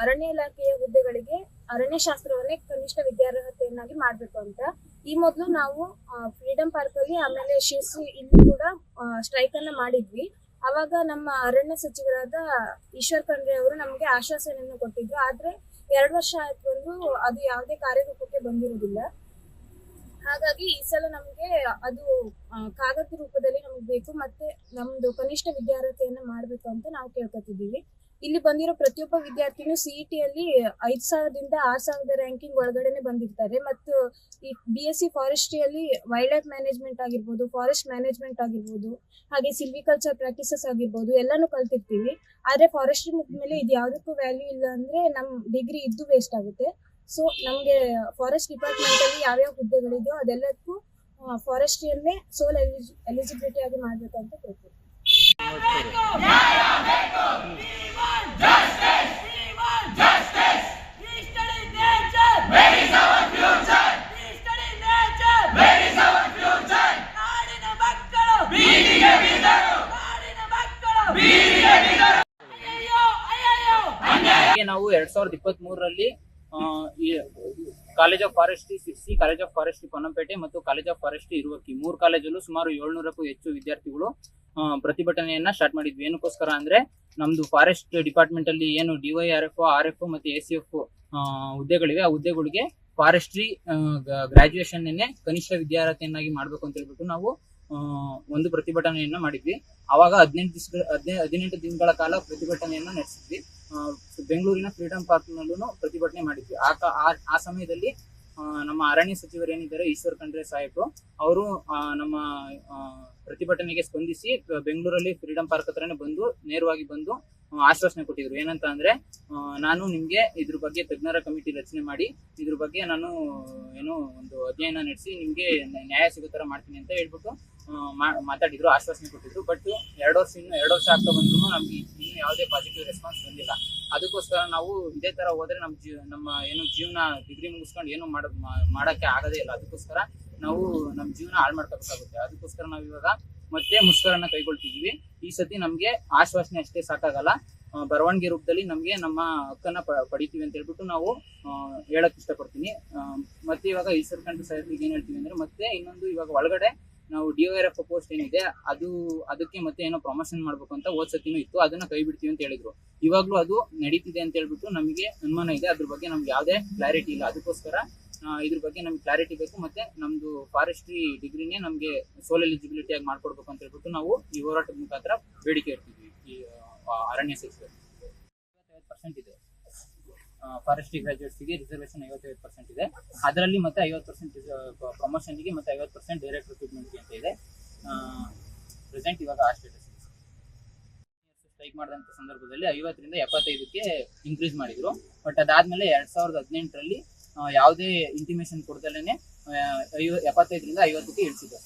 ಅರಣ್ಯ ಇಲಾಖೆಯ ಹುದ್ದೆಗಳಿಗೆ ಅರಣ್ಯಶಾಸ್ತ್ರವನ್ನೇ ಕನಿಷ್ಠ ವಿದ್ಯಾರ್ಹತೆಯನ್ನಾಗಿ ಮಾಡ್ಬೇಕು ಅಂತ ಈ ಮೊದಲು ನಾವು ಫ್ರೀಡಂ ಪಾರ್ಕ್ ಅಲ್ಲಿ ಆಮೇಲೆ ಶಿರ್ಸಿ ಇಲ್ಲಿ ಕೂಡ ಸ್ಟ್ರೈಕ್ ಅನ್ನ ಮಾಡಿದ್ವಿ. ಅವಾಗ ನಮ್ಮ ಅರಣ್ಯ ಸಚಿವರಾದ ಈಶ್ವರ್ ಖಂಡ್ರೆ ಅವರು ನಮಗೆ ಆಶ್ವಾಸನೆಯನ್ನು ಕೊಟ್ಟಿದ್ರು. ಆದ್ರೆ 2 ವರ್ಷ ಆಯ್ತು ಅದು ಯಾವುದೇ ಕಾರ್ಯರೂಪಕ್ಕೆ ಬಂದಿರುವುದಿಲ್ಲ. ಹಾಗಾಗಿ ಈ ಸಲ ನಮಗೆ ಅದು ಕಾಗದ ರೂಪದಲ್ಲಿ ನಮಗೆ ಬೇಕು, ಮತ್ತೆ ನಮ್ದು ಕನಿಷ್ಠ ವಿದ್ಯಾರ್ಹತೆಯನ್ನ ಮಾಡ್ಬೇಕು ಅಂತ ನಾವು ಕೇಳ್ಕೊತಿದ್ದೀವಿ. ಇಲ್ಲಿ ಬಂದಿರೋ ಪ್ರತಿಯೊಬ್ಬ ವಿದ್ಯಾರ್ಥಿನೂ CET-ಯಲ್ಲಿ 5,000ದಿಂದ 6,000 ರ್ಯಾಂಕಿಂಗ್ ಒಳಗಡೆನೆ ಬಂದಿರ್ತಾರೆ. ಮತ್ತು ಈ BSc ಫಾರೆಸ್ಟ್ರಿಯಲ್ಲಿ ವೈಲ್ಡ್ ಲೈಫ್ ಮ್ಯಾನೇಜ್ಮೆಂಟ್ ಆಗಿರ್ಬೋದು, ಫಾರೆಸ್ಟ್ ಮ್ಯಾನೇಜ್ಮೆಂಟ್ ಆಗಿರ್ಬೋದು, ಹಾಗೆ ಸಿಲ್ವಿಕಲ್ಚರ್ ಪ್ರಾಕ್ಟೀಸಸ್ ಆಗಿರ್ಬೋದು ಎಲ್ಲಾನು ಕಲ್ತಿರ್ತೀವಿ. ಆದ್ರೆ ಫಾರೆಸ್ಟ್ರಿ ಮುಗಿದ್ಮೇಲೆ ಇದು ಯಾವುದಕ್ಕೂ ವ್ಯಾಲ್ಯೂ ಇಲ್ಲ ಅಂದ್ರೆ ನಮ್ ಡಿಗ್ರಿ ಇದ್ದು ವೇಸ್ಟ್ ಆಗುತ್ತೆ. ಸೊ ನಮ್ಗೆ ಫಾರೆಸ್ಟ್ ಡಿಪಾರ್ಟ್ಮೆಂಟ್ ಅಲ್ಲಿ ಯಾವ್ಯಾವ ಹುದ್ದೆಗಳಿದೆಯೋ ಅದೆಲ್ಲದಕ್ಕೂ ಫಾರೆಸ್ಟ್ರಿಯನ್ನೇ ಸೋಲ್ ಎಲಿಜಿಬಿಲಿಟಿ ಆಗಿ ಮಾಡ್ಬೇಕು ಅಂತ ಕೇಳ್ತೀವಿ. ನಾವು 2023ರಲ್ಲಿ college of forestry Sirsi, college of forestry Ponnampet ಮತ್ತು ಕಾಲೇಜ್ ಆಫ್ ಫಾರೆಸ್ಟ್ರಿ ಇರುವಕ್ಕಿ 3 ಕಾಲೇಜಲ್ಲೂ ಸುಮಾರು 700ಕ್ಕೂ ಹೆಚ್ಚು ವಿದ್ಯಾರ್ಥಿಗಳು ಪ್ರತಿಭಟನೆಯನ್ನ ಸ್ಟಾರ್ಟ್ ಮಾಡಿದ್ವಿ. ಏನಕ್ಕೋಸ್ಕರ ಅಂದ್ರೆ ನಮ್ದು ಫಾರೆಸ್ಟ್ ಡಿಪಾರ್ಟ್ಮೆಂಟ್ ಅಲ್ಲಿ ಏನು DYRF, RF ಮತ್ತು ACF ಹುದ್ದೆಗಳಿವೆ, ಆ ಹುದ್ದೆಗಳಿಗೆ ಫಾರೆಸ್ಟ್ರಿ ಗ್ರಾಜುಯೇಷನ್ ಕನಿಷ್ಠ ವಿದ್ಯಾರ್ಹತೆಯನ್ನಾಗಿ ಮಾಡ್ಬೇಕು ಅಂತ ಹೇಳ್ಬಿಟ್ಟು ನಾವು ಒಂದು ಪ್ರತಿಭಟನೆಯನ್ನ ಮಾಡಿದ್ವಿ. ಅವಾಗ 18 ದಿನಗಳ ಕಾಲ ಪ್ರತಿಭಟನೆಯನ್ನ ನಡೆಸಿದ್ವಿ. ಬೆಂಗಳೂರಿನ ಫ್ರೀಡಂ ಪಾರ್ಕ್ ನಲ್ಲೂ ಪ್ರತಿಭಟನೆ ಮಾಡಿದ್ವಿ. ಆ ಸಮಯದಲ್ಲಿ ನಮ್ಮ ಅರಣ್ಯ ಸಚಿವರು ಏನಿದ್ದಾರೆ ಈಶ್ವರ್ ಖಂಡ್ರೆ ಸಾಹೇಬ್ರು, ಅವರು ನಮ್ಮ ಪ್ರತಿಭಟನೆಗೆ ಸ್ಪಂದಿಸಿ ಬೆಂಗಳೂರಲ್ಲಿ ಫ್ರೀಡಂ ಪಾರ್ಕ್ ಹತ್ರನೇ ನೇರವಾಗಿ ಬಂದು ಆಶ್ವಾಸನೆ ಕೊಟ್ಟಿದ್ರು. ಏನಂತ ಅಂದ್ರೆ, ನಾನು ನಿಮ್ಗೆ ಇದ್ರ ಬಗ್ಗೆ ತಜ್ಞರ ಕಮಿಟಿ ರಚನೆ ಮಾಡಿ ಇದ್ರ ಬಗ್ಗೆ ನಾನು ಒಂದು ಅಧ್ಯಯನ ನಡೆಸಿ ನಿಮ್ಗೆ ನ್ಯಾಯ ಸಿಗೋ ತರ ಮಾಡ್ತೀನಿ ಅಂತ ಹೇಳ್ಬಿಟ್ಟು ಮಾತಾಡಿದ್ರು, ಆಶ್ವಾಸನೆ ಕೊಟ್ಟಿದ್ರು. ಬಟ್ 2 ವರ್ಷ ಆಗ್ತಾ ಬಂದ್ರು ನಮ್ಗೆ ಇನ್ನೂ ಯಾವುದೇ ಪಾಸಿಟಿವ್ ರೆಸ್ಪಾನ್ಸ್ ಬಂದಿಲ್ಲ. ಅದಕ್ಕೋಸ್ಕರ ನಾವು ಇದೇ ತರ ಹೋದ್ರೆ ನಮ್ಮ ಜೀವನ ಡಿಗ್ರಿ ಮುಗಿಸ್ಕೊಂಡು ಏನು ಮಾಡಕ್ಕೆ ಆಗದೇ ಇಲ್ಲ. ಅದಕ್ಕೋಸ್ಕರ ನಾವು ನಮ್ಮ ಜೀವನ ಹಾಳು ಮಾಡ್ಕೋಬೇಕಾಗುತ್ತೆ. ಅದಕ್ಕೋಸ್ಕರ ನಾವು ಇವಾಗ ಮತ್ತೆ ಮುಷ್ಕರನ್ನ ಕೈಗೊಳ್ತಿದೀವಿ. ಈ ಸತಿ ನಮ್ಗೆ ಆಶ್ವಾಸನೆ ಅಷ್ಟೇ ಸಾಕಾಗಲ್ಲ, ಬರವಣಿಗೆ ರೂಪದಲ್ಲಿ ನಮ್ಗೆ ನಮ್ಮ ಹಕ್ಕನ್ನ ಪಡಿತೀವಿ ಅಂತ ಹೇಳ್ಬಿಟ್ಟು ನಾವು ಹೇಳಕ್ ಇಷ್ಟಪಡ್ತೀನಿ. ಮತ್ತೆ ಇವಾಗ ಈಶ್ವರ್ ಖಂಡ್ರೆ ಸಾಹೇಬ್ರಿಗೆ ಏನ್ ಹೇಳ್ತೀವಿ ಅಂದ್ರೆ, ಮತ್ತೆ ಇನ್ನೊಂದು ಇವಾಗ ಒಳಗಡೆ ನಾವು DYRF ಪೋಸ್ಟ್ ಏನಿದೆ ಅದಕ್ಕೆ ಮತ್ತೆ ಏನೋ ಪ್ರಮೋಷನ್ ಮಾಡ್ಬೇಕು ಅಂತ ಸತಿನೂ ಇತ್ತು, ಅದನ್ನ ಕೈ ಬಿಡ್ತೀವಿ ಅಂತ ಹೇಳಿದ್ರು. ಇವಾಗ್ಲೂ ಅದು ನಡೀತಿದೆ ಅಂತ ಹೇಳ್ಬಿಟ್ಟು ನಮಗೆ ಅನುಮಾನ ಇದೆ. ಅದ್ರ ಬಗ್ಗೆ ನಮ್ಗೆ ಯಾವುದೇ ಕ್ಲಾರಿಟಿ ಇಲ್ಲ. ಅದಕ್ಕೋಸ್ಕರ ಇದ್ರ ಬಗ್ಗೆ ನಮ್ಗೆ ಕ್ಲಾರಿಟಿ ಬೇಕು, ಮತ್ತೆ ನಮ್ದು ಫಾರೆಸ್ಟ್ರಿ ಡಿಗ್ರಿನೇ ನಮ್ಗೆ ಸೋಲ್ ಎಲಿಜಿಬಿಲಿಟಿ ಆಗಿ ಮಾಡ್ಕೊಡ್ಬೇಕು ಅಂತ ಹೇಳ್ಬಿಟ್ಟು ನಾವು ಈ ಹೋರಾಟದ ಮುಖಾಂತರ ಬೇಡಿಕೆ ಇರ್ತೀವಿ. ಈ ಅರಣ್ಯ ಸಚಿವರು 55% ಇದೆ, ಫಾರೆಸ್ಟ್ರಿ ಗ್ರಾಜುಯೇಟ್ಸ್ಗೆ ರಿಸರ್ವೇಶನ್ 55% ಇದೆ. ಅದರಲ್ಲಿ ಮತ್ತೆ 50% ಪ್ರಮೋಷನ್ಗೆ ಮತ್ತೆ 50% ಡೈರೆಕ್ಟ್ ರಿಕ್ರೂಟ್ಮೆಂಟ್ಗೆ ಅಂತ ಇದೆ. ಪ್ರೆಸೆಂಟ್ ಇವಾಗ ಆ ಸ್ಟೇಟಸ್ ಸ್ಟ್ರೈಕ್ ಮಾಡಿದಂಥ ಸಂದರ್ಭದಲ್ಲಿ 50ರಿಂದ 75ಕ್ಕೆ ಇನ್ಕ್ರೀಸ್ ಮಾಡಿದ್ರು. ಬಟ್ ಅದಾದ್ಮೇಲೆ 2018ರಲ್ಲಿ ಯಾವುದೇ ಇಂಟಿಮೇಷನ್ ಕೊಡ್ದಲೇನೆ 75ರಿಂದ 50ಕ್ಕೆ ಇಳಿಸಿದ್ದಾರೆ.